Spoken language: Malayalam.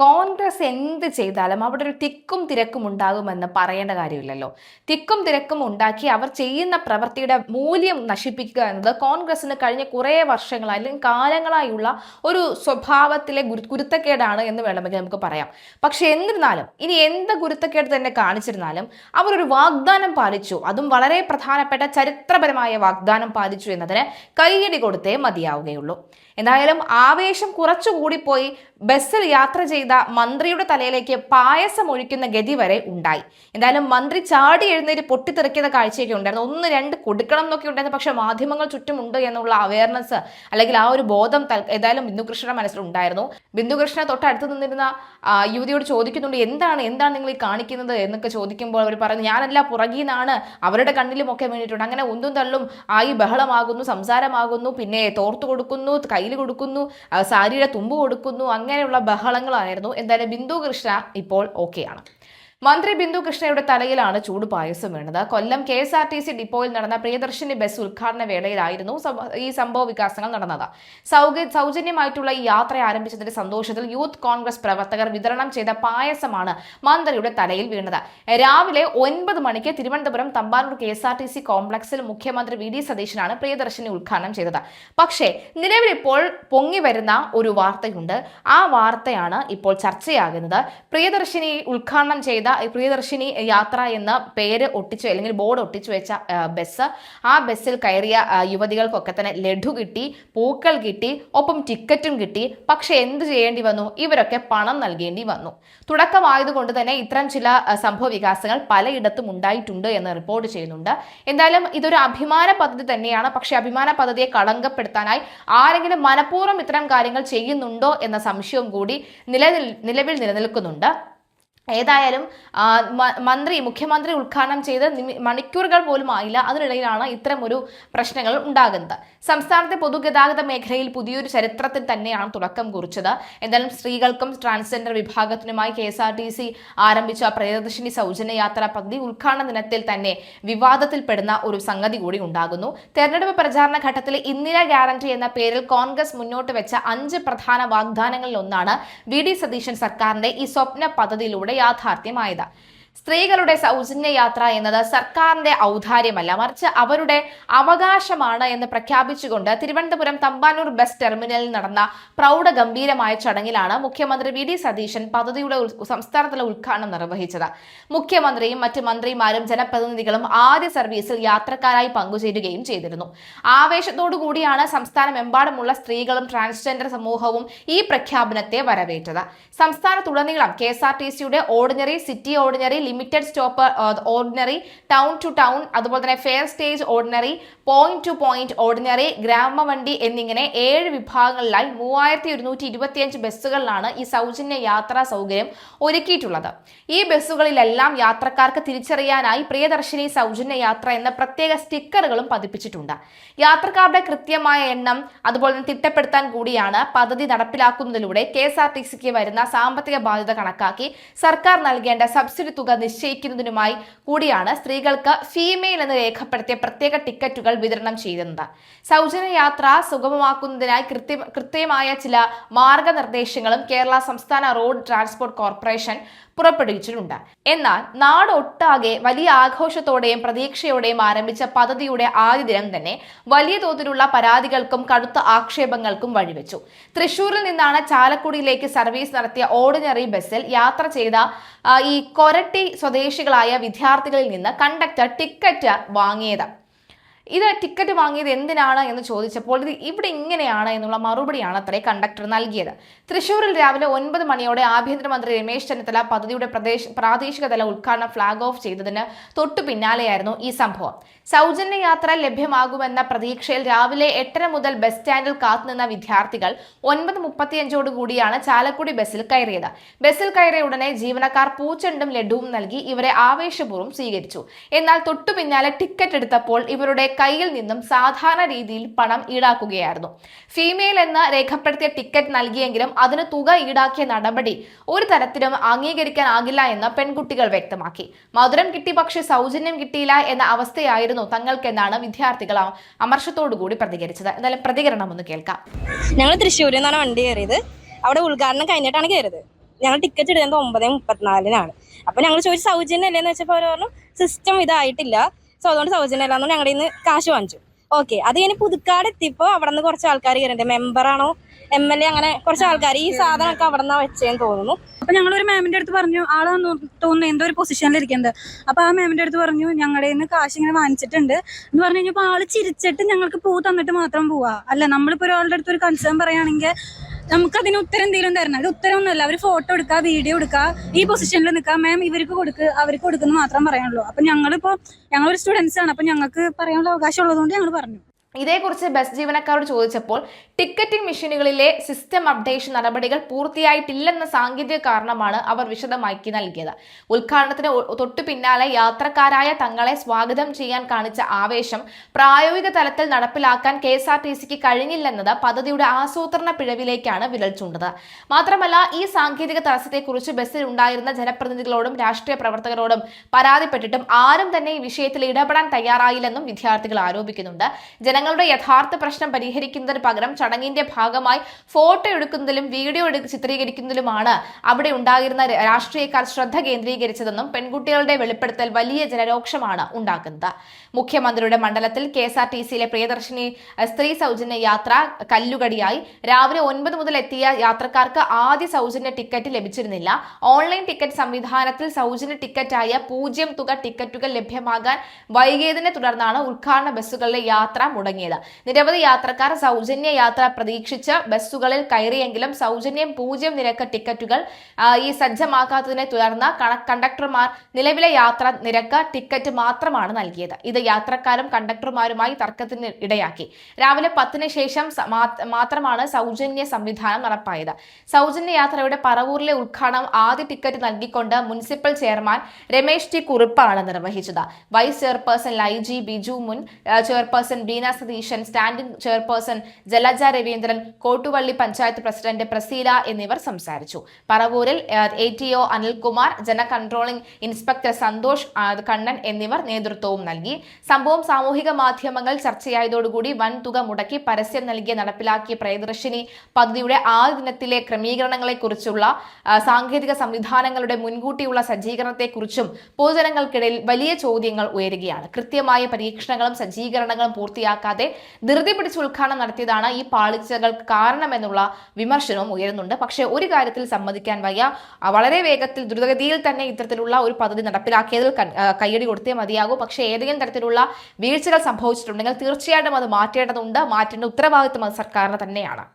കോൺഗ്രസ് എന്ത് ചെയ്താലും അവിടെ ഒരു തിക്കും തിരക്കും ഉണ്ടാകുമെന്ന് പറയേണ്ട കാര്യമില്ലല്ലോ. തിക്കും തിരക്കും ഉണ്ടാക്കി അവർ ചെയ്യുന്ന പ്രവൃത്തിയുടെ മൂല്യം നശിപ്പിക്കുക എന്നത് കോൺഗ്രസിന് കഴിഞ്ഞ കുറേ വർഷങ്ങളായി അല്ലെങ്കിൽ കാലങ്ങളായുള്ള ഒരു സ്വഭാവത്തിലെ ഗുരുത്തക്കേടാണ് എന്ന് വേണമെങ്കിൽ നമുക്ക് പറയാം. പക്ഷെ എന്നിരുന്നാലും ഇനി എന്ത് ഗുരുത്തക്കേട് തന്നെ കാണിച്ചിരുന്നാലും അവർ ഒരു വാഗ്ദാനം പാലിച്ചു, അതും വളരെ പ്രധാനപ്പെട്ട ചരിത്രപരമായ വാഗ്ദാനം പാലിച്ചു എന്നതിന് കൈയടി കൊടുത്തേ മതിയാവുകയുള്ളൂ. എന്തായാലും ആവേശം കുറച്ചുകൂടിപ്പോയി ബസ്സിൽ യാത്ര ചെയ്ത മന്ത്രിയുടെ തലയിലേക്ക് പായസം ഒഴിക്കുന്ന ഗതി വരെ ഉണ്ടായി. എന്തായാലും മന്ത്രി ചാടി എഴുന്നേറ്റ് പൊട്ടിത്തെറിക്കുന്ന കാഴ്ചയൊക്കെ ഉണ്ടായിരുന്നു. ഒന്ന് രണ്ട് കൊടുക്കണം എന്നൊക്കെ ഉണ്ടായിരുന്നു. പക്ഷെ മാധ്യമങ്ങൾ ചുറ്റുമുണ്ട് എന്നുള്ള അവയർനെസ് അല്ലെങ്കിൽ ആ ഒരു ബോധം ഏതായാലും ബിന്ദുകൃഷ്ണയുടെ മനസ്സിലുണ്ടായിരുന്നു. ബിന്ദുകൃഷ്ണ തൊട്ടടുത്ത് നിന്നിരുന്ന യുവതിയോട് ചോദിക്കുന്നുണ്ട്, എന്താണ് നിങ്ങൾ ഈ കാണിക്കുന്നത് എന്നൊക്കെ ചോദിക്കുമ്പോൾ അവർ പറഞ്ഞു, ഞാനല്ല പുറകീന്നാണ്, അവരുടെ കണ്ണിലുമൊക്കെ വേണ്ടിയിട്ടുണ്ട്. അങ്ങനെ ഒന്നും തള്ളും ആയി ബഹളമാകുന്നു, സംസാരമാകുന്നു, പിന്നെ തോർത്തു കൊടുക്കുന്നു, കയ്യിൽ കൊടുക്കുന്നു, സാരിയുടെ തുമ്പ് കൊടുക്കുന്നു, അങ്ങനെയുള്ള ബഹളങ്ങളായിരുന്നു. എന്തായാലും ബിന്ദുകൃഷ്ണ ഇപ്പോൾ ഓക്കെയാണ്. മന്ത്രി ബിന്ദുകൃഷ്ണയുടെ തലയിലാണ് ചൂട് പായസം വീണത്. കൊല്ലം KSRTC ഡിപ്പോയിൽ നടന്ന പ്രിയദർശിനി ബസ് ഉദ്ഘാടന വേളയിലായിരുന്നു ഈ സംഭവ വികാസങ്ങൾ നടന്നത്. സൗജന്യമായിട്ടുള്ള ഈ യാത്ര ആരംഭിച്ചതിന്റെ സന്തോഷത്തിൽ യൂത്ത് കോൺഗ്രസ് പ്രവർത്തകർ വിതരണം ചെയ്ത പായസമാണ് മന്ത്രിയുടെ തലയിൽ വീണത്. രാവിലെ 9 മണിക്ക് തിരുവനന്തപുരം തമ്പാനൂർ KSRTC കോംപ്ലക്സിൽ മുഖ്യമന്ത്രി VD സതീശനാണ് പ്രിയദർശിനി ഉദ്ഘാടനം ചെയ്തത്. പക്ഷേ നിലവിൽ ഇപ്പോൾ പൊങ്ങി വരുന്ന ഒരു വാർത്തയുണ്ട്. ആ വാർത്തയാണ് ഇപ്പോൾ ചർച്ചയാകുന്നത്. പ്രിയദർശിനി ഉദ്ഘാടനം ചെയ്ത പ്രിയദർശിനി യാത്ര എന്ന പേര് ഒട്ടിച്ചു അല്ലെങ്കിൽ ബോർഡ് ഒട്ടിച്ചു വെച്ച ബസ്, ആ ബസ്സിൽ കയറിയ യുവതികൾക്കൊക്കെ തന്നെ ലഡു കിട്ടി, പൂക്കൾ കിട്ടി, ഒപ്പം ടിക്കറ്റും കിട്ടി. പക്ഷെ എന്ത് ചെയ്യേണ്ടി വന്നു? ഇവരൊക്കെ പണം നൽകേണ്ടി വന്നു. തുടക്കമായതുകൊണ്ട് തന്നെ ഇത്തരം ചില സംഭവ വികാസങ്ങൾ പലയിടത്തും ഉണ്ടായിട്ടുണ്ട് എന്ന് റിപ്പോർട്ട് ചെയ്യുന്നുണ്ട്. എന്തായാലും ഇതൊരു അഭിമാന പദ്ധതി തന്നെയാണ്. പക്ഷെ അഭിമാന പദ്ധതിയെ കളങ്കപ്പെടുത്താനായി ആരെങ്കിലും മനഃപൂർവ്വം ഇത്തരം കാര്യങ്ങൾ ചെയ്യുന്നുണ്ടോ എന്ന സംശയവും കൂടി നിലവിൽ നിലനിൽക്കുന്നുണ്ട്. ഏതായാലും മുഖ്യമന്ത്രി ഉദ്ഘാടനം ചെയ്ത് മണിക്കൂറുകൾ പോലും ആയില്ല, അതിനിടയിലാണ് ഇത്തരം ഒരു പ്രശ്നങ്ങൾ ഉണ്ടാകുന്നത്. സംസ്ഥാനത്തെ പൊതുഗതാഗത മേഖലയിൽ പുതിയൊരു ചരിത്രത്തിൽ തന്നെയാണ് തുടക്കം കുറിച്ചത്. എന്തായാലും സ്ത്രീകൾക്കും ട്രാൻസ്ജെൻഡർ വിഭാഗത്തിനുമായി KSRTC ആരംഭിച്ച പ്രിയദർശിനി സൗജന്യ യാത്രാ പദ്ധതി ഉദ്ഘാടന ദിനത്തിൽ തന്നെ വിവാദത്തിൽപ്പെടുന്ന ഒരു സംഗതി കൂടി ഉണ്ടാകുന്നു. തെരഞ്ഞെടുപ്പ് പ്രചാരണ ഘട്ടത്തിൽ ഇന്ദിരാ ഗ്യാരണ്ടി എന്ന പേരിൽ കോൺഗ്രസ് മുന്നോട്ട് വെച്ച 5 പ്രധാന വാഗ്ദാനങ്ങളിൽ ഒന്നാണ് VD സതീശൻ സർക്കാരിന്റെ ഈ സ്വപ്ന പദ്ധതിയിലൂടെ യാഥാർത്ഥ്യമായത്. സ്ത്രീകളുടെ സൗജന്യ യാത്ര എന്നത് സർക്കാരിന്റെ ഔദാര്യമല്ല, മറിച്ച് അവരുടെ അവകാശമാണ് എന്ന് പ്രഖ്യാപിച്ചുകൊണ്ട് തിരുവനന്തപുരം തമ്പാനൂർ ബസ് ടെർമിനലിൽ നടന്ന പ്രൗഢഗംഭീരമായ ചടങ്ങിലാണ് മുഖ്യമന്ത്രി VD സതീശൻ പദ്ധതിയുടെ സംസ്ഥാനതല ഉദ്ഘാടനം നിർവഹിച്ചത്. മുഖ്യമന്ത്രിയും മറ്റ് മന്ത്രിമാരും ജനപ്രതിനിധികളും ആദ്യ സർവീസിൽ യാത്രക്കാരായി പങ്കുചേരുകയും ചെയ്തിരുന്നു. ആവേശത്തോടുകൂടിയാണ് സംസ്ഥാനമെമ്പാടുമുള്ള സ്ത്രീകളും ട്രാൻസ്ജെൻഡർ സമൂഹവും ഈ പ്രഖ്യാപനത്തെ വരവേറ്റത്. സംസ്ഥാനത്തുടനീളം KSRTCയുടെ ordinary, city ordinary, limited stop ordinary, town to town, അതുപോലെ തന്നെ fare stage ordinary, point to point ordinary, ഗ്രാമവണ്ടി എന്നിങ്ങനെ 7 വിഭാഗങ്ങളിലായി 3125 ബസ്സുകളിലാണ് ഈ സൗജന്യ യാത്രാ സൗകര്യം ഒരുക്കിയിട്ടുള്ളത്. ഈ ബസ്സുകളിലെല്ലാം യാത്രക്കാർക്ക് തിരിച്ചറിയാനായി പ്രിയദർശിനി സൗജന്യ യാത്ര എന്ന പ്രത്യേക സ്റ്റിക്കറുകളും പതിപ്പിച്ചിട്ടുണ്ട്. യാത്രക്കാരുടെ കൃത്യമായ എണ്ണം അതുപോലെ തന്നെ തിട്ടപ്പെടുത്താൻ കൂടിയാണ് പദ്ധതി നടപ്പിലാക്കുന്നതിലൂടെ KSRTCക്ക് വരുന്ന സാമ്പത്തിക ബാധ്യത കണക്കാക്കി സർക്കാർ നൽകേണ്ട സബ്സിഡി തുക നിശ്ചയിക്കുന്നതിനുമായി കൂടിയാണ് സ്ത്രീകൾക്ക് ഫീമെയിൽ എന്ന് രേഖപ്പെടുത്തിയ പ്രത്യേക ടിക്കറ്റുകൾ വിതരണം ചെയ്യുന്നത്. സൗജന്യ യാത്ര സുഗമമാക്കുന്നതിനായി കൃത്യമായ ചില മാർഗനിർദ്ദേശങ്ങളും കേരള സംസ്ഥാന റോഡ് ട്രാൻസ്പോർട്ട് കോർപ്പറേഷൻ പുറപ്പെടുവിച്ചിട്ടുണ്ട്. എന്നാൽ നാടൊട്ടാകെ വലിയ ആഘോഷത്തോടെയും പ്രതീക്ഷയോടെയും ആരംഭിച്ച പദ്ധതിയുടെ ആദ്യ ദിനം തന്നെ വലിയ തോതിലുള്ള പരാതികൾക്കും കടുത്ത ആക്ഷേപങ്ങൾക്കും വഴിവെച്ചു. തൃശൂരിൽ നിന്നാണ് ചാലക്കുടിയിലേക്ക് സർവീസ് നടത്തിയ ഓർഡിനറി ബസ്സിൽ യാത്ര ചെയ്ത ഈ കൊരട്ടി സ്വദേശികളായ വിദ്യാർത്ഥികളിൽ നിന്ന് കണ്ടക്ടർ ടിക്കറ്റ് വാങ്ങിയത്. ടിക്കറ്റ് വാങ്ങിയത് എന്തിനാണ് എന്ന് ചോദിച്ചപ്പോൾ ഇവിടെ ഇങ്ങനെയാണ് എന്നുള്ള മറുപടിയാണ് അത്രേ കണ്ടക്ടർ നൽകിയത്. തൃശൂരിൽ രാവിലെ 9 മണിയോടെ ആഭ്യന്തരമന്ത്രി രമേശ് ചെന്നിത്തല പദ്ധതിയുടെ പ്രാദേശിക തല ഉദ്ഘാടനം ഫ്ളാഗ് ഓഫ് ചെയ്തതിന് തൊട്ടു പിന്നാലെയായിരുന്നു ഈ സംഭവം. സൗജന്യ യാത്ര ലഭ്യമാകുമെന്ന പ്രതീക്ഷയിൽ രാവിലെ 8:30 മുതൽ ബസ് സ്റ്റാൻഡിൽ കാത്തുനിന്ന വിദ്യാർത്ഥികൾ 9:35 കൂടിയാണ് ചാലക്കുടി ബസ്സിൽ കയറിയത്. ബസ്സിൽ കയറിയ ഉടനെ ജീവനക്കാർ പൂച്ചെണ്ടും ലഡുവും നൽകി ഇവരെ ആവേശപൂർവ്വം സ്വീകരിച്ചു. എന്നാൽ തൊട്ടു പിന്നാലെ ടിക്കറ്റ് എടുത്തപ്പോൾ ഇവരുടെ കയ്യിൽ നിന്നും സാധാരണ രീതിയിൽ പണം ഈടാക്കുകയായിരുന്നു. ഫീമെയിൽ എന്ന് രേഖപ്പെടുത്തിയ ടിക്കറ്റ് നൽകിയെങ്കിലും അതിന് തുക ഈടാക്കിയ നടപടി ഒരു തരത്തിലും അംഗീകരിക്കാനാകില്ല എന്ന് പെൺകുട്ടികൾ വ്യക്തമാക്കി. മധുരം കിട്ടി പക്ഷേ സൗജന്യം കിട്ടിയില്ല എന്ന അവസ്ഥയായിരുന്നു തങ്ങൾക്കെന്നാണ് വിദ്യാർത്ഥികൾ അമർഷത്തോടുകൂടി പ്രതികരിച്ചത്. എന്തായാലും പ്രതികരണം ഒന്ന് കേൾക്കാം. ഞങ്ങൾ തൃശ്ശൂരിൽ നിന്നാണ് വണ്ടി കയറിയത്. അവിടെ ഉദ്ഘാടനം കഴിഞ്ഞിട്ടാണ് കയറിയത്. ഞങ്ങൾ ടിക്കറ്റ് എടുക്കുന്നത് 9:34 അപ്പൊ ഞങ്ങൾ ചോദിച്ചു സൗജന്യം അല്ലേന്ന് വെച്ചപ്പോൾ അവർ പറഞ്ഞു സിസ്റ്റം ഇതായിട്ടില്ല, സോ അതുകൊണ്ട് സൗജന്യം അല്ലാന്ന് ഞങ്ങളുടെ നിന്ന് കാശ് വാങ്ങിച്ചു. ഓക്കെ, അത് കഴിഞ്ഞ് പുതുക്കാട് എത്തിയപ്പോൾ അവിടെ നിന്ന് കുറച്ച് ആൾക്കാർ കയറിണ്ട്, മെമ്പറാണോ MLA അങ്ങനെ കുറച്ച് ആൾക്കാർ ഈ സാധനമൊക്കെ അവിടെ നിന്നാ വെച്ചേന്ന് തോന്നുന്നു. അപ്പൊ ഞങ്ങളൊരു മാമിന്റെ അടുത്ത് പറഞ്ഞു, ആളാന്ന് തോന്നുന്നു എന്തോ ഒരു പൊസിഷനിൽ ഇരിക്കുന്നത്. അപ്പൊ ആ മാമിന്റെ അടുത്ത് പറഞ്ഞു ഞങ്ങളുടെ നിന്ന് കാശ് ഇങ്ങനെ വാങ്ങിച്ചിട്ടുണ്ട് എന്ന് പറഞ്ഞു കഴിഞ്ഞപ്പോൾ ആള് ചിരിച്ചിട്ട് ഞങ്ങൾക്ക് പൂ തന്നിട്ട് മാത്രം പോവാ. അല്ല, നമ്മളിപ്പോ ഒരാളുടെ അടുത്ത് ഒരു കൺസേൺ പറയുകയാണെങ്കിൽ നമുക്ക് അതിന് ഉത്തരം എന്തെങ്കിലും തരണം. അത് ഉത്തരമൊന്നുമല്ല, അവർ ഫോട്ടോ എടുക്കുക, വീഡിയോ എടുക്കുക, ഈ പൊസിഷനിൽ നിൽക്കുക, മാം ഇവർക്ക് അവർക്ക് കൊടുക്കുന്നു മാത്രം പറയാനുള്ളൂ. അപ്പൊ ഞങ്ങളൊരു സ്റ്റുഡൻസ് ആണ്, അപ്പൊ ഞങ്ങൾക്ക് പറയാനുള്ള അവകാശം ഉള്ളതുകൊണ്ട് ഞങ്ങൾ പറഞ്ഞു. ഇതേക്കുറിച്ച് ബസ് ജീവനക്കാരോട് ചോദിച്ചപ്പോൾ ടിക്കറ്റിംഗ് മെഷീനുകളിലെ സിസ്റ്റം അപ്ഡേഷൻ നടപടികൾ പൂർത്തിയായിട്ടില്ലെന്ന സാങ്കേതിക കാരണമാണ് അവർ വിശദമാക്കി നൽകിയത്. ഉദ്ഘാടനത്തിന് തൊട്ടു പിന്നാലെ യാത്രക്കാരായ തങ്ങളെ സ്വാഗതം ചെയ്യാൻ കാണിച്ച ആവേശം പ്രായോഗിക തലത്തിൽ നടപ്പിലാക്കാൻ KSRTCക്ക് കഴിഞ്ഞില്ലെന്നത് പദ്ധതിയുടെ ആസൂത്രണ പിഴവിലേക്കാണ് വിരൽ ചൂണ്ടത്. മാത്രമല്ല, ഈ സാങ്കേതിക തടസ്സത്തെക്കുറിച്ച് ബസ്സിൽ ഉണ്ടായിരുന്ന ജനപ്രതിനിധികളോടും രാഷ്ട്രീയ പ്രവർത്തകരോടും പരാതിപ്പെട്ടിട്ടും ആരും തന്നെ ഈ വിഷയത്തിൽ ഇടപെടാൻ തയ്യാറായില്ലെന്നും വിദ്യാർത്ഥികൾ ആരോപിക്കുന്നുണ്ട്. ജനങ്ങളുടെ യഥാർത്ഥ പ്രശ്നം പരിഹരിക്കുന്നതിന് പകരം ചടങ്ങിന്റെ ഭാഗമായി ഫോട്ടോ എടുക്കുന്നതിലും വീഡിയോ ചിത്രീകരിക്കുന്നതിലുമാണ് അവിടെ ഉണ്ടായിരുന്ന രാഷ്ട്രീയക്കാർ ശ്രദ്ധ കേന്ദ്രീകരിച്ചതെന്നും പെൺകുട്ടികളുടെ വെളിപ്പെടുത്തൽ വലിയ ജനരോക്ഷമാണ് ഉണ്ടാക്കുന്നത്. മുഖ്യമന്ത്രിയുടെ മണ്ഡലത്തിൽ KSRTCയിലെ പ്രിയദർശിനി സ്ത്രീ സൗജന്യ യാത്ര കല്ലുകടിയായി. രാവിലെ 9 മുതൽ എത്തിയ യാത്രക്കാർക്ക് ആദ്യ സൗജന്യ ടിക്കറ്റ് ലഭിച്ചിരുന്നില്ല. ഓൺലൈൻ ടിക്കറ്റ് സംവിധാനത്തിൽ സൗജന്യ ടിക്കറ്റായ 0 തുക ടിക്കറ്റുകൾ ലഭ്യമാകാൻ വൈകിയതിനെ തുടർന്നാണ് ഉദ്ഘാടന ബസ്സുകളിലെ യാത്ര മുടങ്ങിയത്. നിരവധി യാത്രക്കാർ സൗജന്യ യാത്ര പ്രതീക്ഷിച്ച് ബസ്സുകളിൽ കയറിയെങ്കിലും സൗജന്യം 0 നിരക്ക് ടിക്കറ്റുകൾ ഈ സജ്ജമാക്കാത്തതിനെ തുടർന്ന് കണ്ടക്ടർമാർ നിലവിലെ യാത്ര നിരക്ക് ടിക്കറ്റ് മാത്രമാണ് നൽകിയത്. ഇത് യാത്രക്കാരും കണ്ടക്ടർമാരുമായി തർക്കത്തിന് ഇടയാക്കി. രാവിലെ 10-ന് ശേഷം മാത്രമാണ് സൗജന്യ സംവിധാനം നടപ്പായത്. സൗജന്യ യാത്രയുടെ പറവൂരിലെ ഉദ്ഘാടനം ആദ്യ ടിക്കറ്റ് നൽകിക്കൊണ്ട് മുനിസിപ്പൽ ചെയർമാൻ രമേശ് ടി കുറുപ്പാണ് നിർവഹിച്ചത്. വൈസ് ചെയർപേഴ്സൺ ലൈജി ബിജു, മുൻ chairperson Beena Satheesan, standing chairperson Jalaja Raveendran, Kottuvally panchayat president Praseela എന്നിവർ സംസാരിച്ചു. പറവൂരിൽ ATO അനിൽകുമാർ, ജന കൺട്രോളിംഗ് ഇൻസ്പെക്ടർ സന്തോഷ് കണ്ണൻ എന്നിവർ നേതൃത്വവും നൽകി. സംഭവം സാമൂഹിക മാധ്യമങ്ങൾ ചർച്ചയായതോടുകൂടി വൻ തുക മുടക്കി പരസ്യം നൽകിയ നടപ്പിലാക്കിയ പ്രിയദർശിനി പദ്ധതിയുടെ ആദ്യ ദിനത്തിലെ ക്രമീകരണങ്ങളെക്കുറിച്ചുള്ള സാങ്കേതിക സംവിധാനങ്ങളുടെ മുൻകൂട്ടിയുള്ള സജ്ജീകരണത്തെക്കുറിച്ചും പൊതുജനങ്ങൾക്കിടയിൽ വലിയ ചോദ്യങ്ങൾ ഉയരുകയാണ്. കൃത്യമായ പരീക്ഷണങ്ങളും സജ്ജീകരണങ്ങളും പൂർത്തിയാക്കാതെ ധൃതി പിടിച്ച് ഉദ്ഘാടനം നടത്തിയതാണ് ഈ പാളിച്ചകൾക്ക് കാരണമെന്നുള്ള വിമർശനവും ഉയരുന്നുണ്ട്. പക്ഷേ ഒരു കാര്യത്തിൽ സമ്മതിക്കാൻ വയ്യ, വളരെ വേഗത്തിൽ ദ്രുതഗതിയിൽ തന്നെ ഇത്തരത്തിലുള്ള ഒരു പദ്ധതി നടപ്പിലാക്കിയതിൽ കയ്യടി കൊടുത്തേ മതിയാകൂ. പക്ഷേ ഏതെങ്കിലും തരത്തിലുള്ള വീഴ്ചകൾ സംഭവിച്ചിട്ടുണ്ടെങ്കിൽ തീർച്ചയായിട്ടും അത് മാറ്റേണ്ടതുണ്ട്. മാറ്റേണ്ട ഉത്തരവാദിത്വം അത് സർക്കാരിന് തന്നെയാണ്.